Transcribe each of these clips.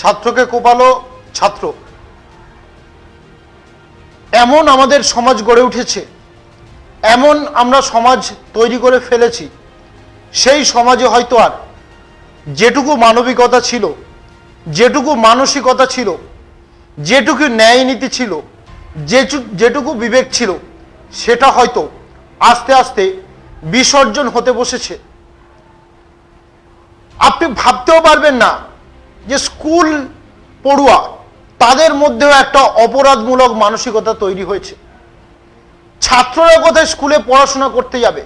ছাত্রকে কোপালো ছাত্র। এমন আমাদের সমাজ গড়ে উঠেছে, এমন আমরা সমাজ তৈরি করে ফেলেছি, সেই সমাজে হয়তো আর যেটুকু মানবিকতা ছিল, যেটুকু মানসিকতা ছিল, যেটুকু ন্যায় নীতি ছিল, যেটুকু বিবেক ছিল, সেটা হয়তো আস্তে আস্তে বিসর্জন হতে বসেছে। আপনি ভাবতেও পারবেন না যে স্কুল পড়ুয়া তাদের মধ্যেও একটা অপরাধমূলক মানসিকতা তৈরি হয়েছে। ছাত্ররা কোথায় স্কুলে পড়াশোনা করতে যাবে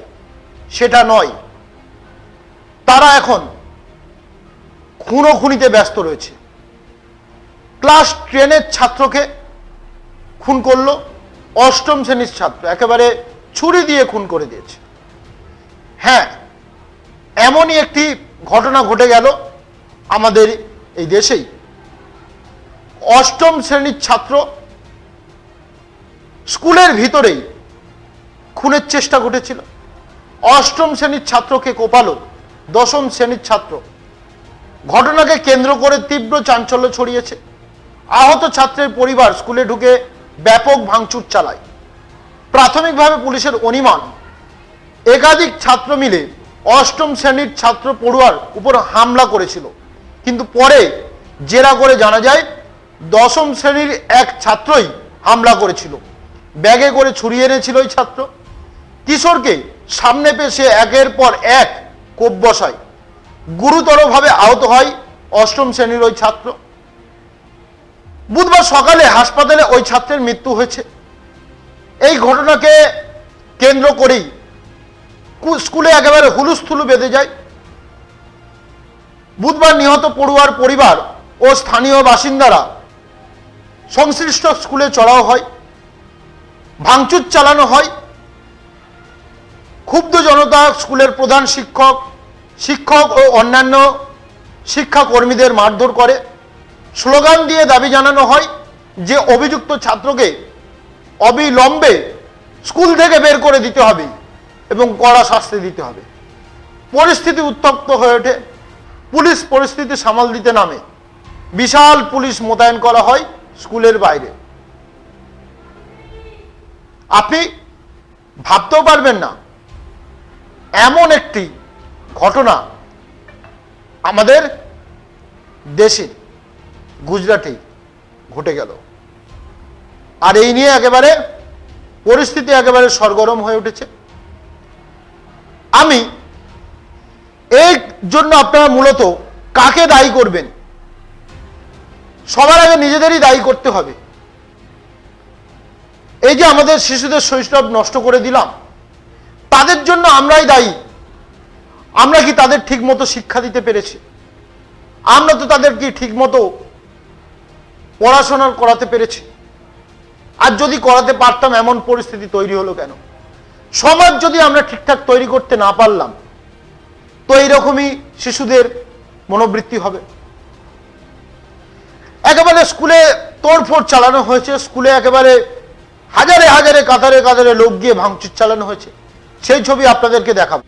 সেটা নয়, তারা এখন খুনোখুনিতে ব্যস্ত রয়েছে। ক্লাস 10-এর ছাত্রকে খুন করলো, 8ম শ্রেণীর ছাত্র একেবারে ছুরি দিয়ে খুন করে দিয়েছে। হ্যাঁ, এমনই একটি ঘটনা ঘটে গেল আমাদের এই দেশেই। 8ম শ্রেণীর ছাত্র স্কুলের ভিতরেই খুনের চেষ্টা ঘটেছিল। 8ম শ্রেণীর ছাত্রকে কোপালো 10ম শ্রেণীর ছাত্র। ঘটনাকে কেন্দ্র করে তীব্র চাঞ্চল্য ছড়িয়েছে। আহত ছাত্রের পরিবার স্কুলে ঢুকে ব্যাপক ভাঙচুর চালায়। প্রাথমিকভাবে পুলিশের অনুমান একাধিক ছাত্র মিলে 8ম শ্রেণীর ছাত্র পড়ুয়ার উপর হামলা করেছিল, কিন্তু পরে জেরা করে জানা যায় 10ম শ্রেণীর এক ছাত্রই হামলা করেছিল। ব্যাগে করে ছুরি এনেছিল ওই ছাত্র। কিশোরকে সামনে পেয়ে সে একের পর এক কোপ বসায়। গুরুতরভাবে আহত হয় 8ম শ্রেণীর ওই ছাত্র। বুধবার সকালে হাসপাতালে ওই ছাত্রের মৃত্যু হয়েছে। এই ঘটনাকে কেন্দ্র করেই স্কুলে একেবারে হুলুস্থুলু বেঁধে যায়। বুধবার নিহত পড়ুয়ার পরিবার ও স্থানীয় বাসিন্দারা সংশ্লিষ্ট স্কুলে চড়াও হয়, ভাঙচুর চালানো হয়। ক্ষুব্ধ জনতা স্কুলের প্রধান শিক্ষক ও অন্যান্য শিক্ষাকর্মীদের মারধর করে। স্লোগান দিয়ে দাবি জানানো হয় যে অভিযুক্ত ছাত্রকে অবিলম্বে স্কুল থেকে বের করে দিতে হবে এবং কড়া শাস্তি দিতে হবে। পরিস্থিতি উত্তপ্ত হয়ে ওঠে। পুলিশ পরিস্থিতি সামাল দিতে নামে। বিশাল পুলিশ মোতায়েন করা হয় স্কুলের বাইরে। আপনি ভাবতেও পারবেন না এমন একটি ঘটনা আমাদের দেশে গুজরাটে ঘটে গেল। আর এই নিয়ে একেবারে পরিস্থিতি একেবারে সরগরম হয়ে উঠেছে। আমি এই জন্য আপনারা মূলত কাকে দায়ী করবেন? সবার আগে নিজেদেরই দায়ী করতে হবে। এই যে আমাদের শিশুদের শৈশব নষ্ট করে দিলাম, তাদের জন্য আমরাই দায়ী। আমরা কি তাদের ঠিক মতো শিক্ষা দিতে পেরেছি? আমরা তো তাদের কি ঠিক মতো পড়াশোনা করাতে পেরেছি? আর যদি করাতে পারতাম, এমন পরিস্থিতি তৈরি হলো কেন? সমাজ যদি আমরা ঠিকঠাক তৈরি করতে না পারলাম, তো এইরকমই শিশুদের মনোবৃত্তি হবে। একেবারে স্কুলে তোড়ফোড় চালানো হয়েছে। স্কুলে একেবারে হাজারে হাজারে কাতারে কাতারে লোক গিয়ে ভাঙচুর চালানো হয়েছে। সেই ছবি আপনাদেরকে দেখাবো।